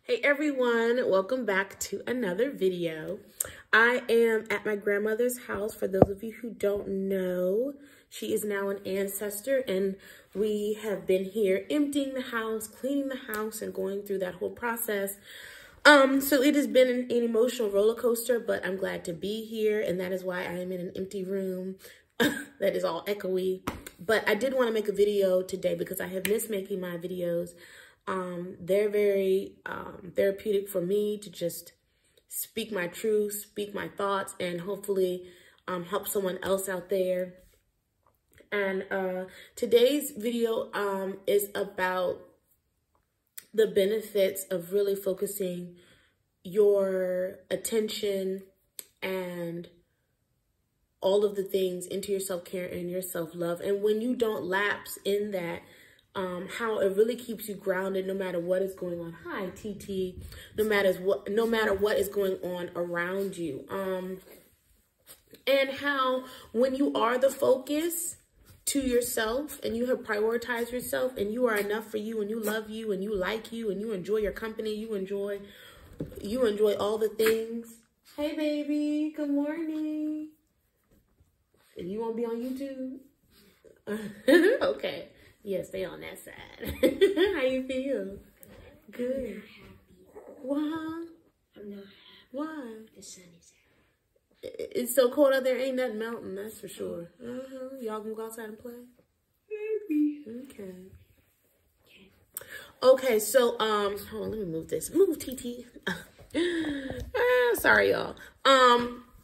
Hey everyone, welcome back to another video. I am at my grandmother's house. For those of you who don't know, she is now an ancestor and we have been here emptying the house, cleaning the house, and going through that whole process. So it has been an emotional roller coaster, but I'm glad to be here, and that is why I am in an empty room that is all echoey. But I did want to make a video today because I have missed making my videos. They're very therapeutic for me to just speak my truth, speak my thoughts, and hopefully help someone else out there. And today's video is about the benefits of really focusing your attention and all of the things into your self-care and your self-love. And when you don't lapse in that, how it really keeps you grounded no matter what is going on. Hi, TT. No matter what is going on around you. And how when you are the focus to yourself and you have prioritized yourself and you are enough for you and you love you and you like you and you enjoy your company, you enjoy all the things. Hey, baby. Good morning. You won't be on YouTube? Okay. Yeah, stay on that side. How you feel? Good. I'm not happy. Why? I'm not happy. Why? The sun is out. It's so cold out there. Ain't nothing melting, that's for sure. Y'all gonna go outside and play? Maybe. Okay. Okay, so, hold on, let me move this. Move, TT. Sorry, y'all.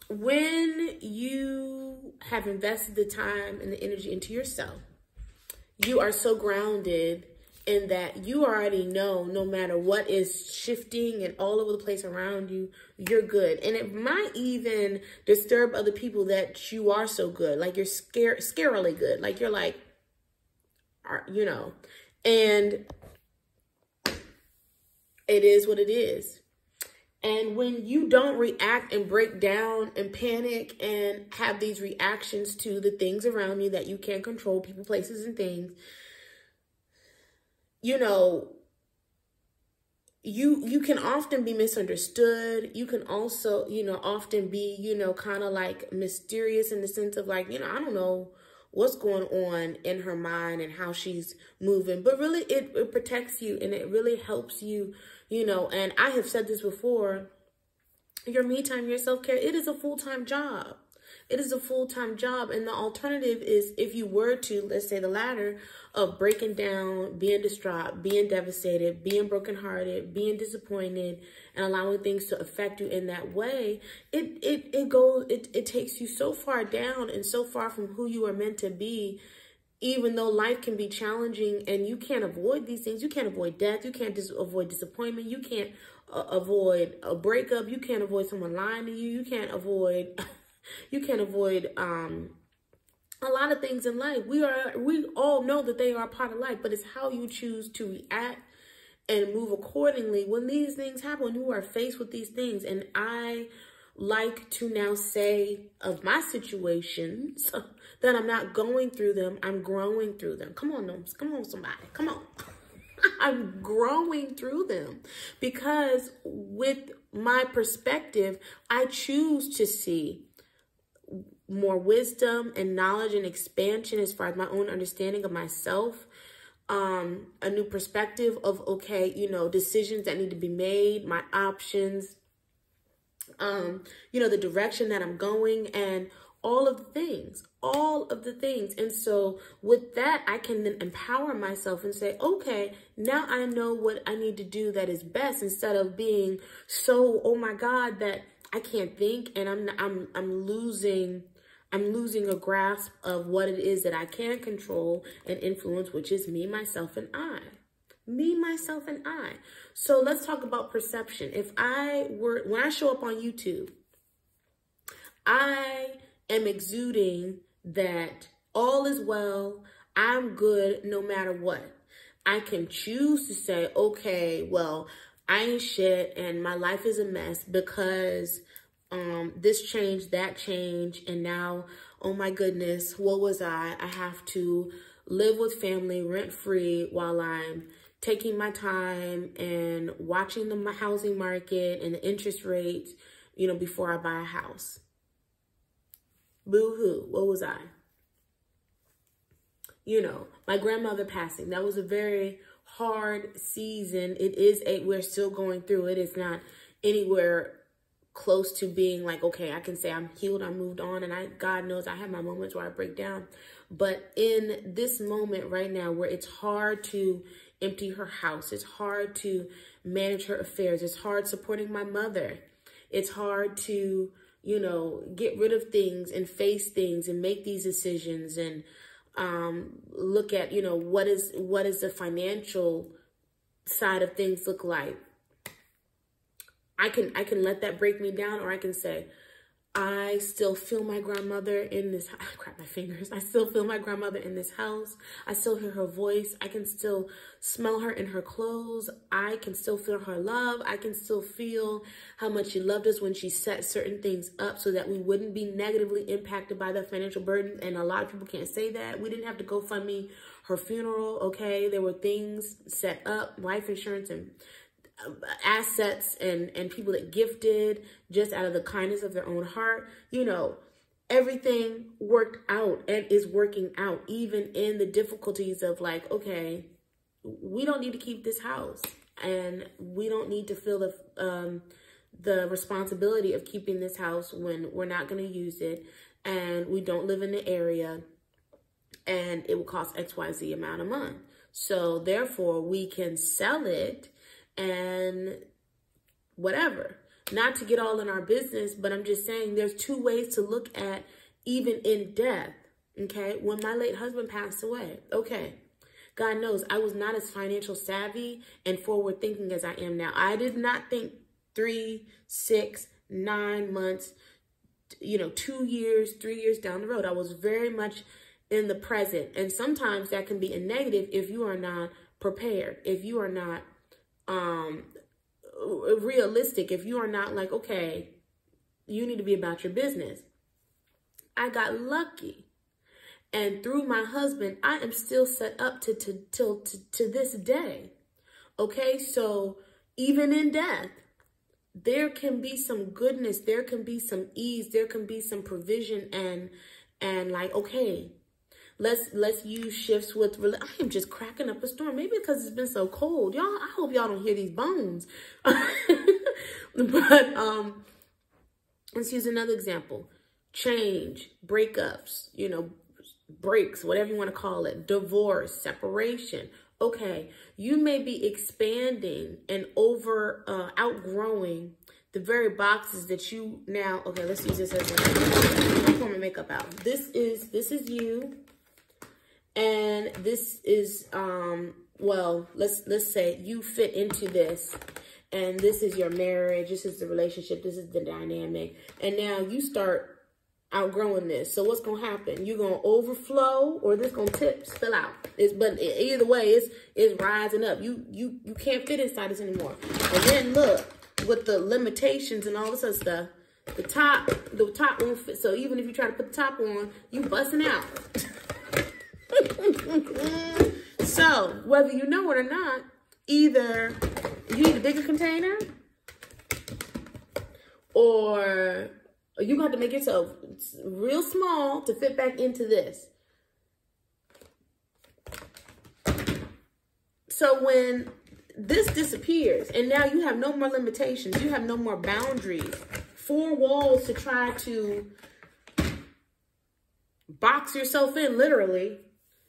When you have invested the time and the energy into yourself, you are so grounded in that you already know no matter what is shifting and all over the place around you, you're good. And it might even disturb other people that you are so good. Like you're scarily good. Like you're like, you know, and it is what it is. And when you don't react and break down and panic and have these reactions to the things around you that you can't control, people, places, and things, you know, you can often be misunderstood. You can also, you know, often be, you know, kind of like mysterious in the sense of like, you know, I don't know what's going on in her mind and how she's moving. But really, it protects you and it really helps you. You know, and I have said this before, your me time, your self-care, it is a full-time job. It is a full-time job. And the alternative is if you were to, let's say the latter of breaking down, being distraught, being devastated, being brokenhearted, being disappointed, and allowing things to affect you in that way, it takes you so far down and so far from who you are meant to be. Even though life can be challenging and you can't avoid these things, you can't avoid death, you can't avoid disappointment, you can't avoid a breakup, you can't avoid someone lying to you, you can't avoid a lot of things in life. We all know that they are a part of life, but it's how you choose to react and move accordingly when these things happen, when you are faced with these things. And I like to now say of my situations that I'm not going through them, I'm growing through them. Come on, gnomes. Come on, somebody. Come on. I'm growing through them because with my perspective, I choose to see more wisdom and knowledge and expansion as far as my own understanding of myself. A new perspective of, okay, you know, decisions that need to be made, my options, you know, the direction that I'm going and all of the things. And so with that, I can then empower myself and say, okay, now I know what I need to do that is best instead of being so, oh my God, that I can't think and I'm losing a grasp of what it is that I can control and influence, which is me, myself, and I. Me, myself, and I. So let's talk about perception. When I show up on YouTube, I am exuding that all is well, I'm good no matter what. I can choose to say, okay, well, I ain't shit and my life is a mess because this changed, that changed, and now, oh my goodness, what was I? I have to live with family rent-free while I'm taking my time and watching the housing market and the interest rates, you know, before I buy a house. Boo-hoo, what was I? You know, my grandmother passing, that was a very hard season. We're still going through it. It's not anywhere close to being like, okay, I can say I'm healed, I moved on, and God knows I have my moments where I break down. But in this moment right now where it's hard to empty her house, it's hard to manage her affairs, it's hard supporting my mother, it's hard to, you know, get rid of things and face things and make these decisions and look at, you know, what is the financial side of things look like. I can let that break me down, or I can say, I still feel my grandmother in this, I crap my fingers. I still feel my grandmother in this house. I still hear her voice. I can still smell her in her clothes. I can still feel her love. I can still feel how much she loved us when she set certain things up so that we wouldn't be negatively impacted by the financial burden. And a lot of people can't say that. We didn't have to GoFundMe her funeral, okay? There were things set up, life insurance and assets and people that gifted just out of the kindness of their own heart. You know, everything worked out and is working out, even in the difficulties of like, okay, we don't need to keep this house and we don't need to feel the responsibility of keeping this house when we're not going to use it and we don't live in the area and it will cost XYZ amount a month. So therefore we can sell it and whatever. Not to get all in our business, but I'm just saying there's two ways to look at even in death, okay? When my late husband passed away, okay, God knows I was not as financial savvy and forward thinking as I am now. I did not think 3, 6, 9 months, you know, 2 years, 3 years down the road. I was very much in the present. And sometimes that can be a negative if you are not prepared, if you are not realistic, if you are not like, okay, you need to be about your business. I got lucky, and through my husband, I am still set up to this day. Okay, so even in death, there can be some goodness, there can be some ease, there can be some provision, and like, okay, let's use shifts with, I am just cracking up a storm. Maybe because it's been so cold. Y'all, I hope y'all don't hear these bones. But let's use another example. Change, breakups, you know, breaks, whatever you want to call it, divorce, separation. Okay, you may be expanding and outgrowing the very boxes that you now, okay, let's use this as I'm pouring my makeup out. This is you. And this is, well, let's say you fit into this, and this is your marriage, this is the relationship, this is the dynamic, and now you start outgrowing this. So what's going to happen? You're going to overflow, or this going to spill out. But either way, it's rising up. You can't fit inside this anymore. And then look, with the limitations and all this other stuff, the top won't fit. So even if you try to put the top on, you busting out. So whether you know it or not, either you need a bigger container, or you got to make yourself real small to fit back into this. So when this disappears and now you have no more limitations, you have no more boundaries, 4 walls to try to box yourself in, literally,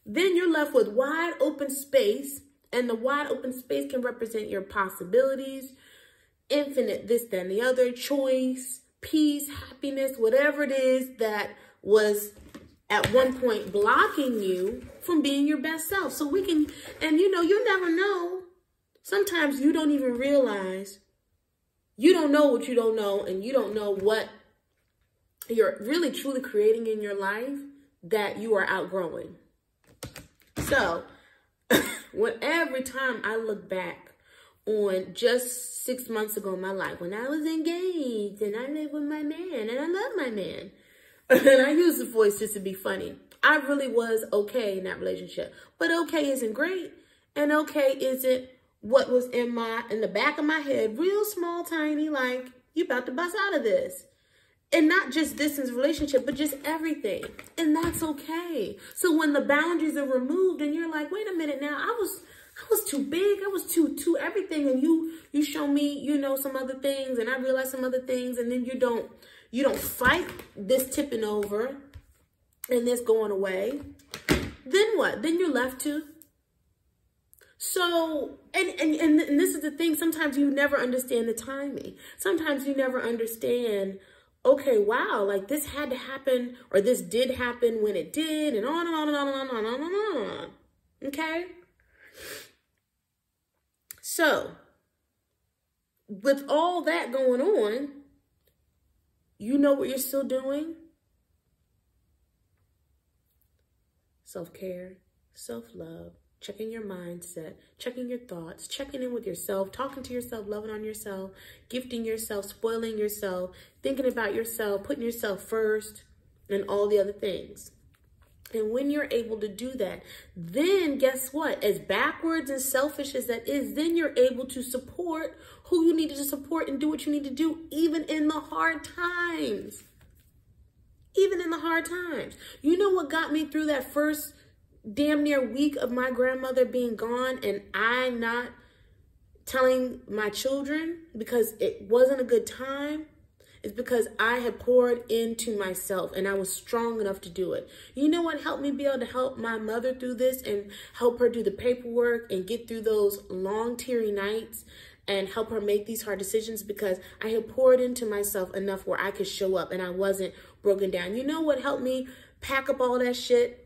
then you're left with wide open space, and the wide open space can represent your possibilities, infinite this, that, and the other, choice, peace, happiness, whatever it is that was at one point blocking you from being your best self. So we can, and you know, you never know. Sometimes you don't even realize, you don't know what you don't know, and you don't know what you're really truly creating in your life that you are outgrowing. So, every time I look back on just 6 months ago in my life, when I was engaged and I lived with my man and I love my man, and I use the voice just to be funny, I really was okay in that relationship. But okay isn't great, and okay isn't what was in the back of my head, real small, tiny, like, you about to bust out of this. And not just distance relationship, but just everything. And that's okay. So when the boundaries are removed and you're like, wait a minute now, I was too big. I was too everything. And you show me, you know, some other things, and I realize some other things. And then you don't fight this tipping over and this going away. Then what? Then you're left to. So, and this is the thing. Sometimes you never understand the timing. Sometimes you never understand, okay, wow, like this had to happen, or this did happen when it did, and on and on and on and on and on and on and on. Okay? So, with all that going on, you know what you're still doing? Self-care, self-love, checking your mindset, checking your thoughts, checking in with yourself, talking to yourself, loving on yourself, gifting yourself, spoiling yourself, thinking about yourself, putting yourself first, and all the other things. And when you're able to do that, then guess what? As backwards and selfish as that is, then you're able to support who you need to support and do what you need to do, even in the hard times. Even in the hard times. You know what got me through that first damn near week of my grandmother being gone, and I not telling my children because it wasn't a good time? It's because I had poured into myself and I was strong enough to do it. You know what helped me be able to help my mother through this and help her do the paperwork and get through those long, teary nights and help her make these hard decisions? Because I had poured into myself enough where I could show up and I wasn't broken down. You know what helped me pack up all that shit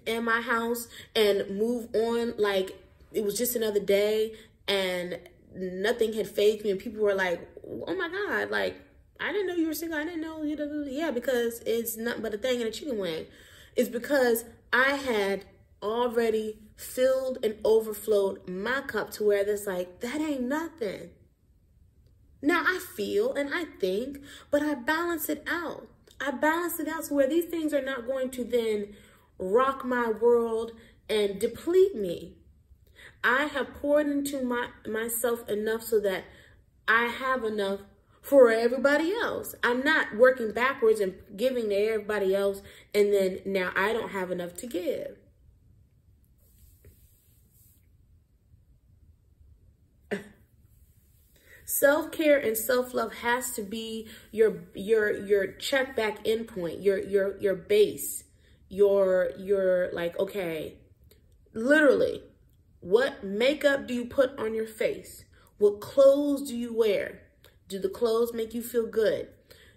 in my house and move on like it was just another day and nothing had fazed me, and people were like, oh my God, like, I didn't know you were single. I didn't know you. Yeah, because it's nothing but a thing in a chicken wing. It's because I had already filled and overflowed my cup to where there's like, that ain't nothing. Now I feel and I think, but I balance it out. I balance it out so where these things are not going to then rock my world and deplete me. I have poured into myself enough so that I have enough for everybody else. I'm not working backwards and giving to everybody else, and then now I don't have enough to give. Self-care and self-love has to be your check back in point, your base, your like, okay, literally, what makeup do you put on your face? What clothes do you wear? Do the clothes make you feel good?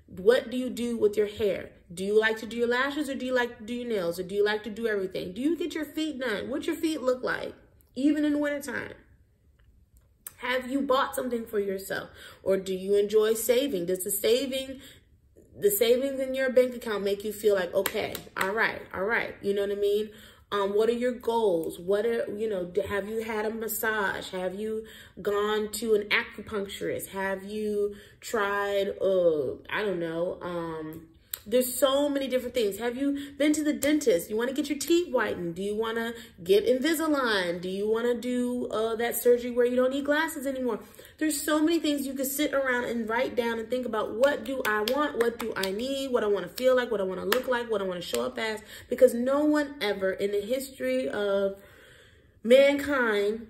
What do you do with your hair? Do you like to do your lashes, or do you like to do your nails, or do you like to do everything? Do you get your feet done? What your feet look like, even in the wintertime? Have you bought something for yourself? Or do you enjoy saving? Does the savings in your bank account make you feel like, okay, all right. You know what I mean? What are your goals? Have you had a massage? Have you gone to an acupuncturist? Have you tried, I don't know, there's so many different things. Have you been to the dentist? You want to get your teeth whitened? Do you want to get Invisalign? Do you want to do that surgery where you don't need glasses anymore? There's so many things you could sit around and write down and think about. What do I want? What do I need? What I want to feel like? What I want to look like? What I want to show up as? Because no one ever in the history of mankind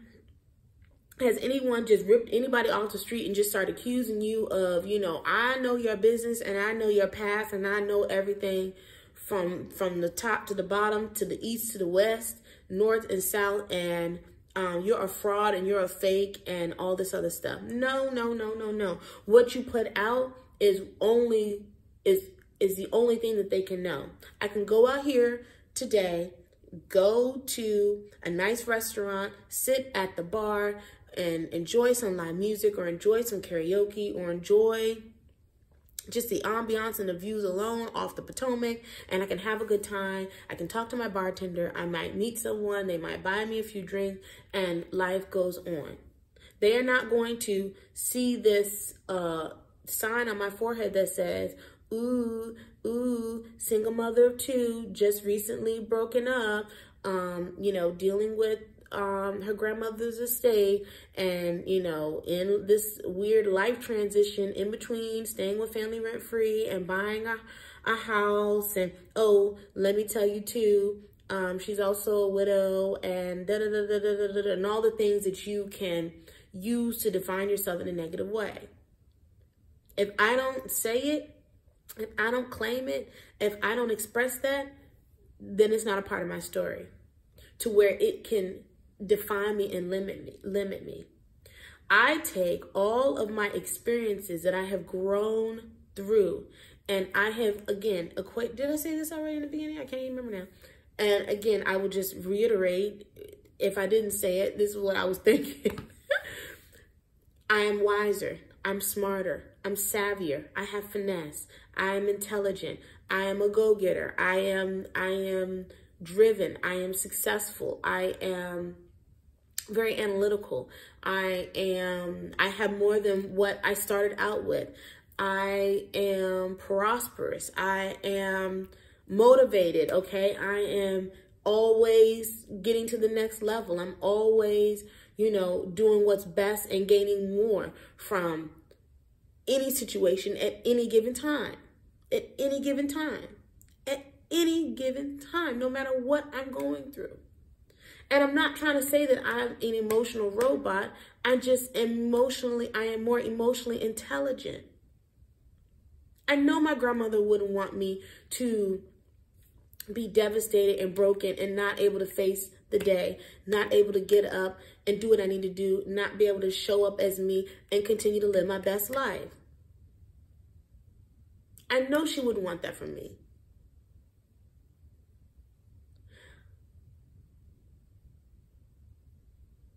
has anyone just ripped anybody off the street and just started accusing you of, I know your business and I know your past and I know everything from the top to the bottom, to the east to the west, north and south, and you're a fraud and you're a fake and all this other stuff. No. What you put out is the only thing that they can know. I can go out here today, go to a nice restaurant, sit at the bar, and enjoy some live music, or enjoy some karaoke, or enjoy just the ambiance and the views alone off the Potomac, and I can have a good time. I can talk to my bartender. I might meet someone. They might buy me a few drinks, and life goes on. They are not going to see this sign on my forehead that says, ooh, single mother of two, just recently broken up, dealing with her grandmother's estate and, you know, in this weird life transition in between staying with family rent free and buying a house. And, oh, let me tell you too, she's also a widow and and all the things that you can use to define yourself in a negative way. If I don't say it, if I don't claim it, if I don't express that, then it's not a part of my story to where it can define me and limit me. I take all of my experiences that I have grown through, and I have, again, did I say this already in the beginning? I can't even remember now. And again, I will just reiterate, if I didn't say it, this is what I was thinking. I am wiser. I'm smarter. I'm savvier. I have finesse. I am intelligent. I am a go-getter. I am driven. I am successful. I am very analytical. I have more than what I started out with. I am prosperous. I am motivated, okay? I am always getting to the next level. I'm always, you know, doing what's best and gaining more from any situation at any given time. At any given time. At any given time, no matter what I'm going through. And I'm not trying to say that I'm an emotional robot. I am more emotionally intelligent. I know my grandmother wouldn't want me to be devastated and broken and not able to face the day, not able to get up and do what I need to do, not be able to show up as me and continue to live my best life. I know she wouldn't want that from me.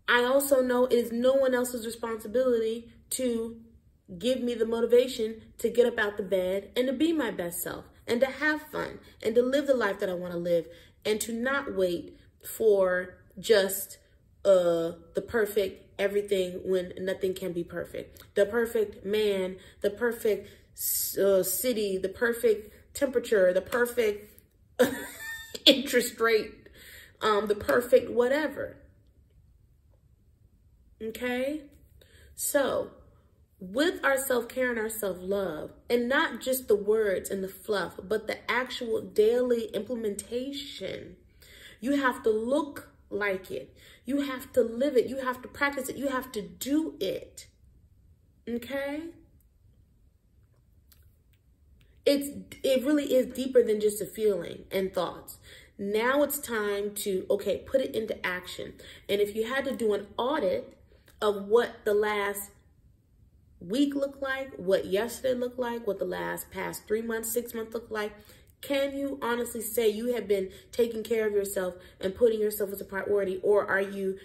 I also know it is no one else's responsibility to give me the motivation to get up out the bed and to be my best self and to have fun and to live the life that I want to live and to not wait for just the perfect everything when nothing can be perfect. The perfect man, the perfect city, the perfect temperature, the perfect interest rate, the perfect whatever. Okay? So, with our self-care and our self-love, and not just the words and the fluff, but the actual daily implementation, you have to look like it. You have to live it. You have to practice it. You have to do it. Okay? It really is deeper than just a feeling and thoughts. Now it's time to, okay, put it into action. And if you had to do an audit of what the last week looked like, what yesterday looked like, what the past 3 months, 6 months looked like, can you honestly say you have been taking care of yourself and putting yourself as a priority? Or are you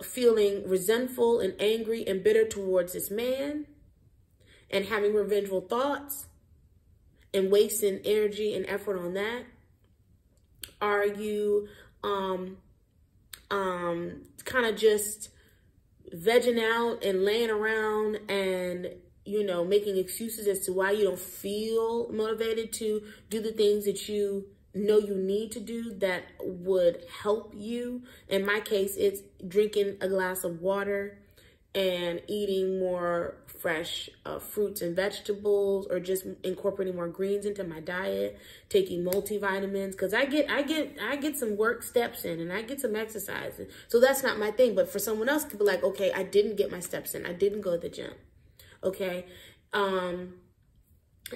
feeling resentful and angry and bitter towards this man and having revengeful thoughts and wasting energy and effort on that? Are you kind of just vegging out and laying around and, you know, making excuses as to why you don't feel motivated to do the things that you know you need to do that would help you? In my case, it's drinking a glass of water and eating more fresh fruits and vegetables, or just incorporating more greens into my diet, taking multivitamins, because I get some work steps in and I get some exercise. So that's not my thing, but for someone else to be like, okay, I didn't get my steps in, I didn't go to the gym. Okay.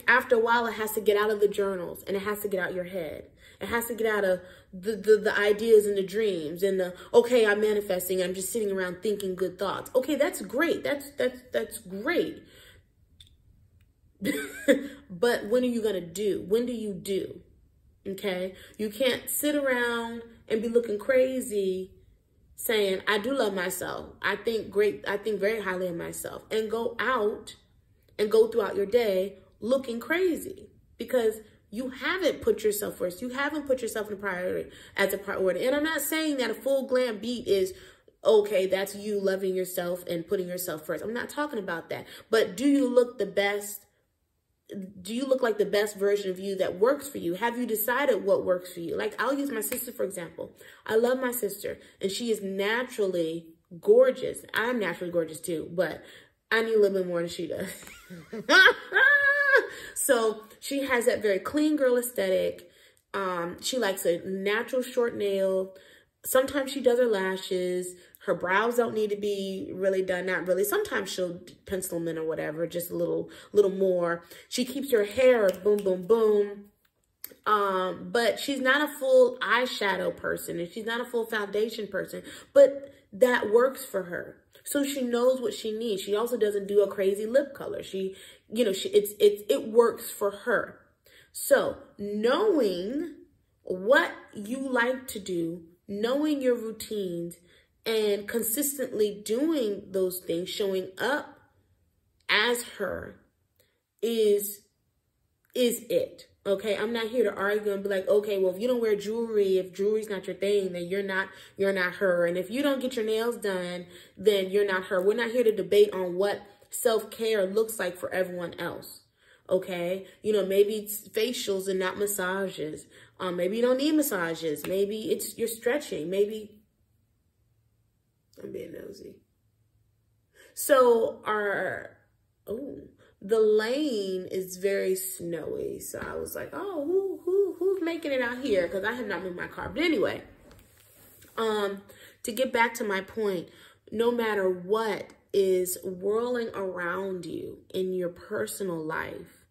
After a while, it has to get out of the journals and it has to get out your head. It has to get out of the ideas and the dreams and the, okay, I'm manifesting. I'm just sitting around thinking good thoughts. Okay, that's great. That's great. But when are you going to do? When do you do? Okay. You can't sit around and be looking crazy saying, I do love myself. I think very highly of myself, and go out and go throughout your day looking crazy because you haven't put yourself first. You haven't put yourself as a priority. And I'm not saying that a full glam beat is, okay, that's you loving yourself and putting yourself first. I'm not talking about that. But do you look the best do you look like the best version of you that works for you? Have you decided what works for you? Like, I'll use my sister, for example. I love my sister, and she is naturally gorgeous. I'm naturally gorgeous too, but I need a little bit more than she does. So she has that very clean girl aesthetic. She likes a natural short nail. Sometimes she does her lashes. Her brows don't need to be really done. Not really. Sometimes she'll pencil them in or whatever, just a little more. She keeps her hair boom, boom, boom. But she's not a full eyeshadow person, and she's not a full foundation person, but that works for her. So she knows what she needs. She also doesn't do a crazy lip color. It works for her. So knowing what you like to do, knowing your routines, and consistently doing those things, showing up as her is it. Okay, I'm not here to argue and be like, okay, well, if you don't wear jewelry, if jewelry's not your thing, then you're not her. And if you don't get your nails done, then you're not her. We're not here to debate on what self-care looks like for everyone else. Okay, maybe it's facials and not massages. Maybe you don't need massages. Maybe it's you're stretching. Maybe I'm being nosy. So the lane is very snowy. So I was like, oh, who's making it out here? Because I have not moved my car. But anyway, to get back to my point, no matter what is whirling around you in your personal life,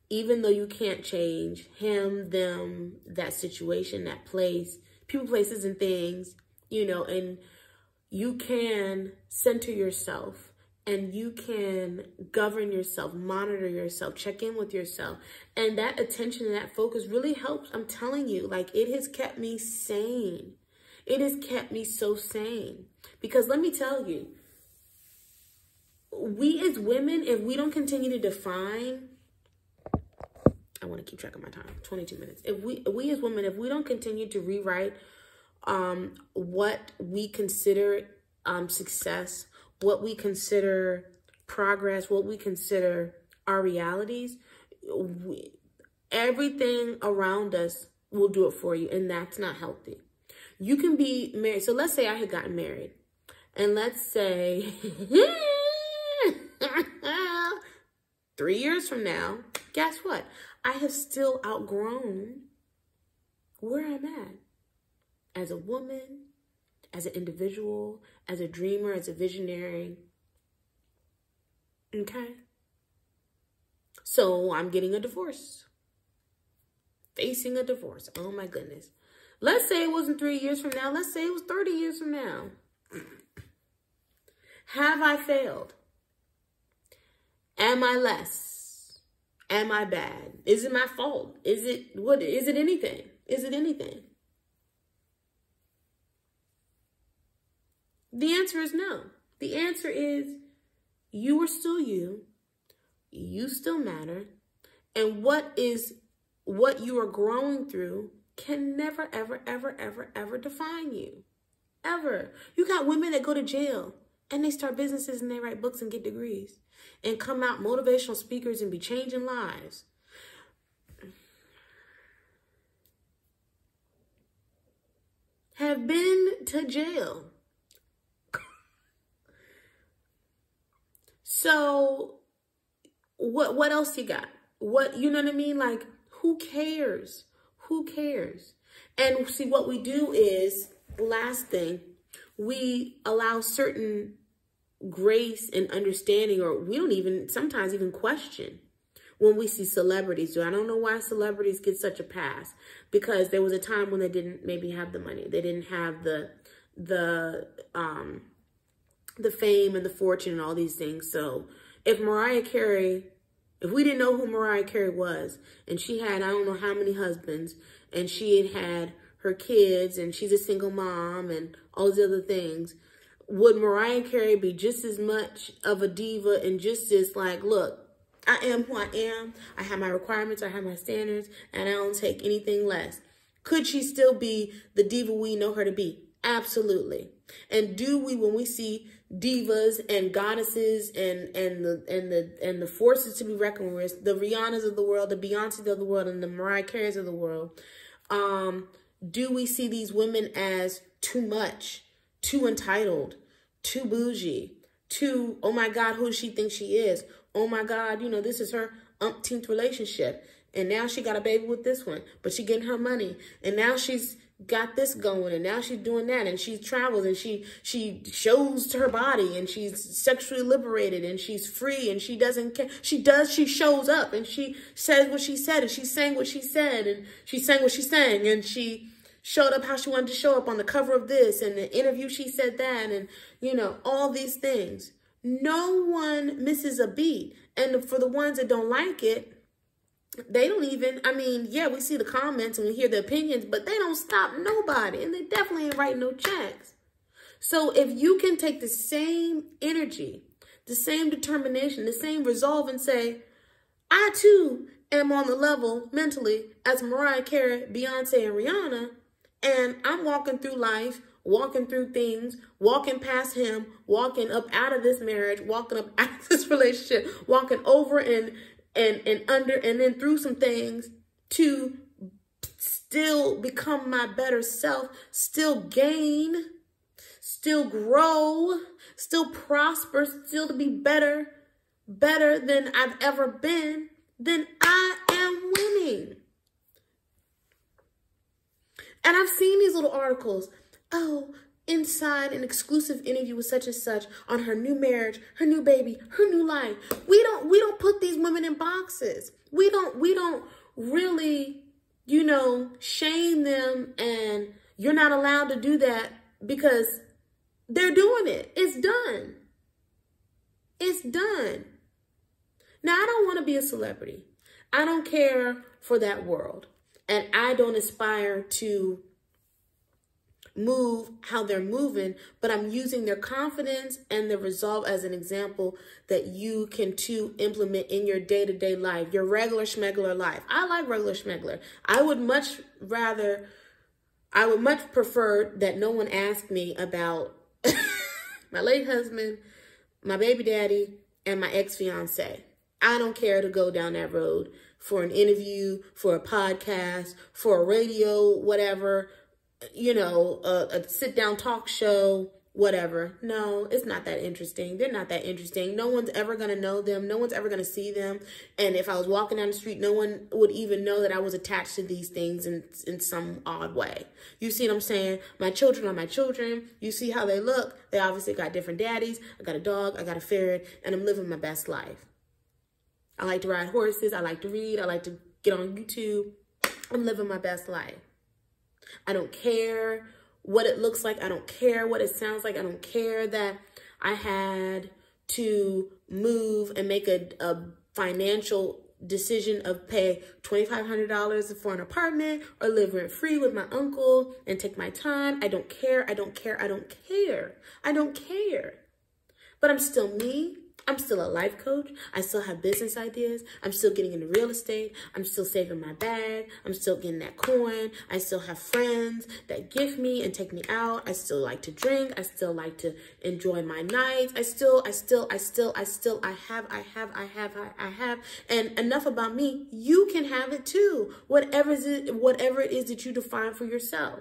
even though you can't change him, them, that situation, that place, people, places, and things, and you can center yourself, and you can govern yourself, monitor yourself, check in with yourself. And that attention and that focus really helps. I'm telling you, like, it has kept me sane. It has kept me so sane. Because let me tell you, we as women, if we don't continue to define, I want to keep track of my time, 22 minutes. If we as women, if we don't continue to rewrite what we consider success, what we consider progress, what we consider our realities, everything around us will do it for you. And that's not healthy. You can be married. So let's say I had gotten married. And let's say 3 years from now, guess what? I have still outgrown where I'm at as a woman, as an individual, as a dreamer, as a visionary. Okay? So I'm getting a divorce. Facing a divorce. Oh my goodness. Let's say it wasn't 3 years from now. Let's say it was 30 years from now. Have I failed? Am I less? Am I bad? Is it my fault? Is it anything? Is it anything? The answer is no. The answer is you are still you. You still matter. And what you are growing through can never, ever, ever, ever, ever define you. Ever. You got women that go to jail and they start businesses and they write books and get degrees and come out motivational speakers and be changing lives. Have been to jail. So what else you got? You know what I mean? Like, who cares? Who cares? And see, what we do is, last thing, we allow certain grace and understanding, or we don't even sometimes even question when we see celebrities do. I don't know why celebrities get such a pass, because there was a time when they didn't maybe have the money. They didn't have the fame and the fortune and all these things. So if we didn't know who Mariah Carey was, and she had, I don't know how many husbands, and she had her kids, and she's a single mom, and all these other things, would Mariah Carey be just as much of a diva and just as like, look, I am who I am. I have my requirements. I have my standards, and I don't take anything less. Could she still be the diva we know her to be? Absolutely. And do we, when we see divas and goddesses and the forces to be reckoned with, the Rihannas of the world, the Beyoncés of the world, and the Mariah Careys of the world, do we see these women as too much, too entitled, too bougie, too, oh my God, who does she think she is? Oh my God, you know, this is her umpteenth relationship. And now she got a baby with this one, but she getting her money. And now she's got this going, and now she's doing that, and she travels, and she shows to her body, and she's sexually liberated, and she's free, and she doesn't care. She shows up, and she says what she said, and she sang what she said, and she sang what she sang, and she showed up how she wanted to show up on the cover of this, and the interview she said that, and, you know, all these things. No one misses a beat. And for the ones that don't like it, they don't even, I mean, yeah, we see the comments and we hear the opinions, but they don't stop nobody. And they definitely ain't writing no checks. So if you can take the same energy, the same determination, the same resolve and say, I too am on the level mentally as Mariah Carey, Beyonce, and Rihanna, and I'm walking through life, walking through things, walking past him, walking up out of this marriage, walking up out of this relationship, walking over and under and then through some things to still become my better self, still gain, still grow, still prosper, still to be better than I've ever been, then I am winning. And I've seen these little articles. Oh, inside an exclusive interview with such and such on her new marriage, her new baby, her new life. We don't put these women in boxes. We don't really, you know, shame them, and you're not allowed to do that because they're doing it. It's done. It's done. Now, I don't want to be a celebrity. I don't care for that world. And I don't aspire to move how they're moving, but I'm using their confidence and their resolve as an example that you can too implement in your day-to-day life, your regular schmegular life. I like regular schmegular. I would much prefer that no one ask me about my late husband, my baby daddy, and my ex-fiance. I don't care to go down that road for an interview, for a podcast, for a radio, whatever, you know, a sit-down talk show, whatever. No, it's not that interesting. They're not that interesting. No one's ever going to know them. No one's ever going to see them. And if I was walking down the street, no one would even know that I was attached to these things in some odd way. You see what I'm saying? My children are my children. You see how they look. They obviously got different daddies. I got a dog. I got a ferret. And I'm living my best life. I like to ride horses. I like to read. I like to get on YouTube. I'm living my best life. I don't care what it looks like. I don't care what it sounds like. I don't care that I had to move and make a financial decision of pay $2,500 for an apartment or live rent free with my uncle and take my time. I don't care. I don't care. I don't care. I don't care. But I'm still me. I'm still a life coach. I still have business ideas. I'm still getting into real estate. I'm still saving my bag. I'm still getting that coin. I still have friends that gift me and take me out. I still like to drink. I still like to enjoy my nights. I have. And enough about me. You can have it too. Whatever it is that you define for yourself.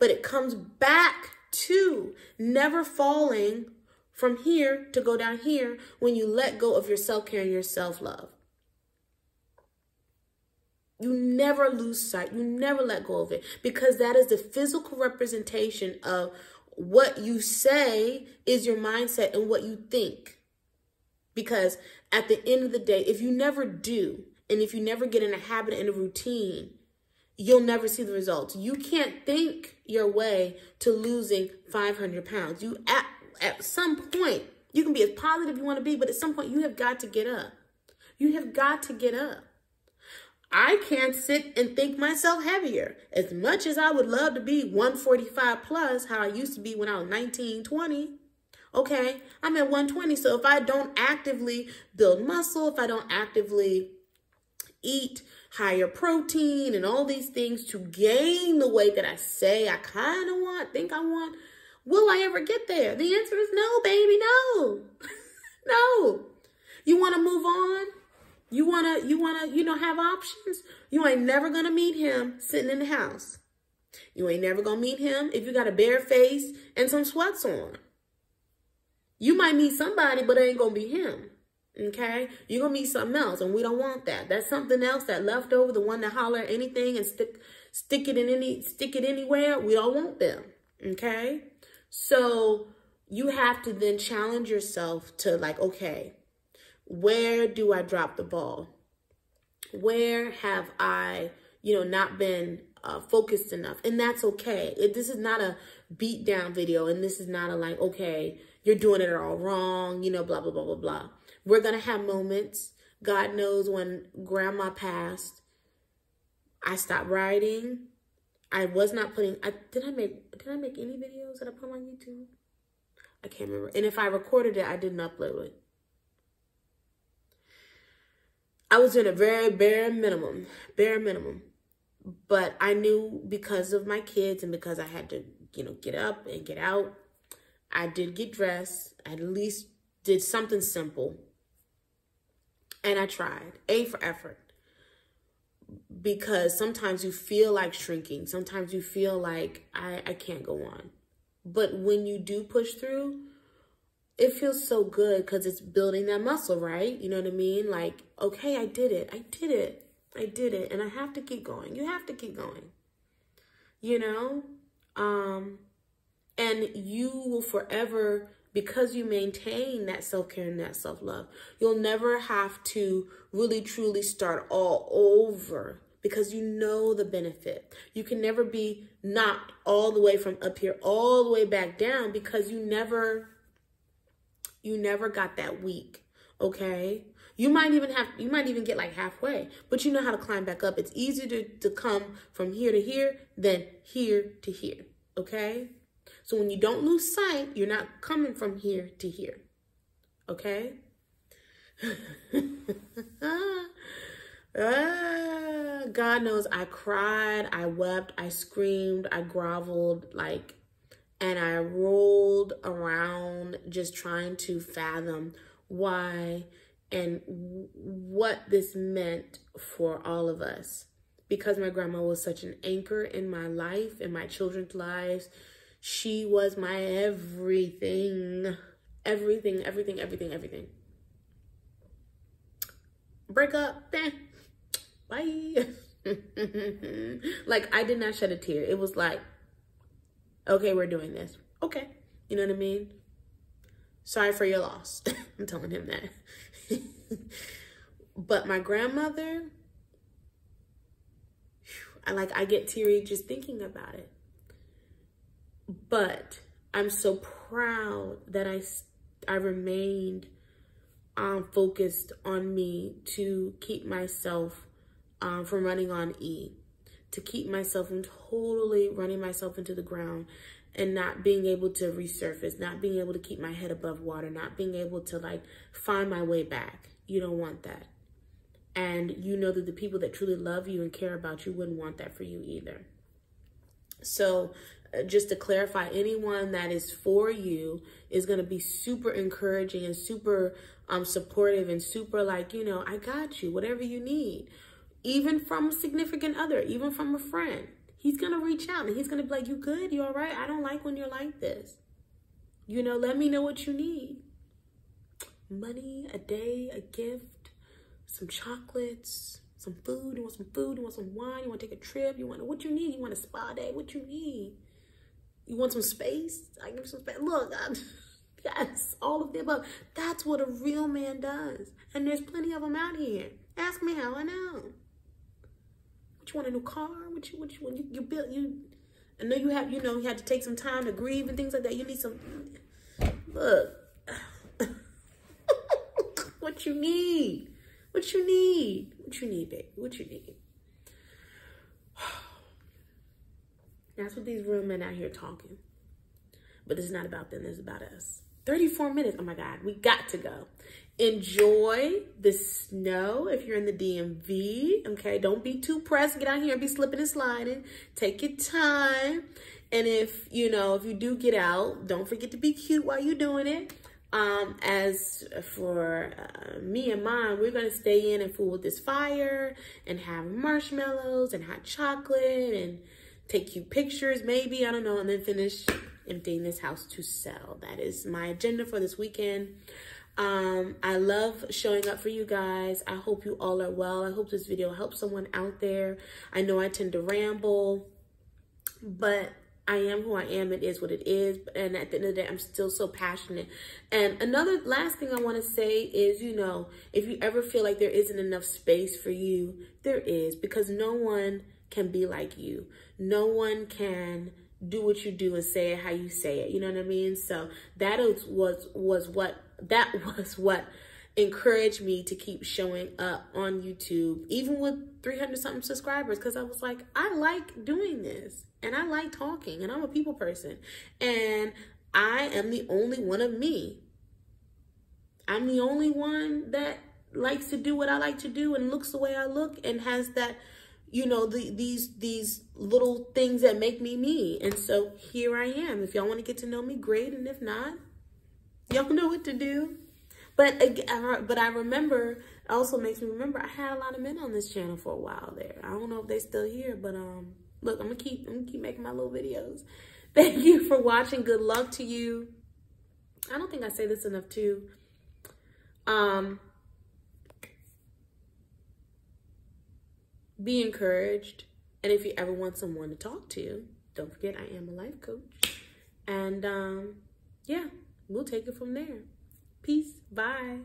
But it comes back to never falling from here to go down here when you let go of your self-care and your self-love. You never lose sight. You never let go of it, because that is the physical representation of what you say is your mindset and what you think. Because at the end of the day, if you never do, and if you never get in a habit and a routine, you'll never see the results. You can't think your way to losing 500 pounds. At some point, you can be as positive you want to be, but at some point you have got to get up. You have got to get up. I can't sit and think myself heavier. As much as I would love to be 145 plus, how I used to be when I was 19, 20. Okay, I'm at 120. So if I don't actively build muscle, if I don't actively eat higher protein and all these things to gain the weight that I say I kind of want, think I want. Will I ever get there? The answer is no, baby, no. No. You want to move on? You want to, have options? You ain't never going to meet him sitting in the house. You ain't never going to meet him if you got a bare face and some sweats on. You might meet somebody, but it ain't going to be him. Okay? You're going to meet something else, and we don't want that. That's something else, that leftover, the one that holler at anything and stick it anywhere. We don't want them. Okay? So you have to then challenge yourself to like, okay, where do I drop the ball? Where have I, not been focused enough? And that's okay. This is not a beat down video. And this is not a like, okay, you're doing it all wrong, blah, blah, blah, blah, blah. We're going to have moments. God knows when grandma passed, I stopped writing. I was not putting, did I make any videos that I put on YouTube? I can't remember. And if I recorded it, I didn't upload it. I was doing a very bare minimum. But I knew because of my kids and because I had to, get up and get out, I did get dressed. I at least did something simple. And I tried. A for effort. Because sometimes you feel like shrinking. Sometimes you feel like I can't go on. But when you do push through, it feels so good because it's building that muscle, right? You know what I mean? Like, okay, I did it. And I have to keep going. You have to keep going. And you will forever, because you maintain that self-care and that self-love, you'll never have to really, truly start all over because you know the benefit. You can never be knocked all the way from up here, all the way back down because you never got that weak, okay? You might even get like halfway, but you know how to climb back up. It's easier to come from here to here than here to here, okay? So when you don't lose sight, you're not coming from here to here, okay? God knows I cried, I wept, I screamed, I groveled, and I rolled around just trying to fathom why and what this meant for all of us. Because my grandma was such an anchor in my life, in my children's lives. She was my everything. Everything. Break up. Bye. Like, I did not shed a tear. It was like, okay, we're doing this. Okay. You know what I mean? Sorry for your loss. I'm telling him that. But my grandmother, I get teary just thinking about it. But I'm so proud that I remained focused on me to keep myself from running on E, to keep myself from totally running myself into the ground and not being able to resurface, not being able to keep my head above water, not being able to find my way back. You don't want that. And you know that the people that truly love you and care about you wouldn't want that for you either. So just to clarify, anyone that is for you is going to be super encouraging and super supportive and super I got you, whatever you need. Even from a significant other, even from a friend. He's going to reach out and he's going to be like, you good? You all right? I don't like when you're like this. Let me know what you need. Money, a day, a gift, some chocolates, some food. You want some food? You want some wine? You want to take a trip? What you need? You want a spa day? What you need? You want some space? I give you some space. Look, yes, all of the above. That's what a real man does. And there's plenty of them out here. Ask me how I know. What you want, a new car? What you built? I know you have, you had to take some time to grieve and things like that. You need some, look. What you need? What you need? What you need, baby? What you need? That's what these real men out here talking. But it's not about them. It's about us. 34 minutes. Oh, my God. We got to go. enjoy the snow if you're in the DMV. Okay, don't be too pressed. Get out here and be slipping and sliding. Take your time. And if you do get out, don't forget to be cute while you're doing it. As for me and mine, we're going to stay in and fool with this fire and have marshmallows and hot chocolate and take cute pictures, maybe, I don't know, and then finish emptying this house to sell. That is my agenda for this weekend. I love showing up for you guys. I hope you all are well. I hope this video helps someone out there. I know I tend to ramble, but I am who I am. It is what it is. And at the end of the day, I'm still so passionate. And another last thing I want to say is, if you ever feel like there isn't enough space for you, there is, because no one can be like you. No one can do what you do and say it how you say it. You know what I mean? So that was what encouraged me to keep showing up on YouTube, even with 300 something subscribers, because I was like, I like doing this and I like talking and I'm a people person and I am the only one of me. I'm the only one that likes to do what I like to do and looks the way I look and has that, these little things that make me me. And so here I am. If y'all want to get to know me, great. And if not, y'all know what to do. But I remember, it also makes me remember, I had a lot of men on this channel for a while there. I don't know if they're still here, but look, I'm gonna keep making my little videos. Thank you for watching. Good luck to you. I don't think I say this enough too. Be encouraged. And if you ever want someone to talk to, don't forget I am a life coach. And yeah, we'll take it from there. Peace. Bye.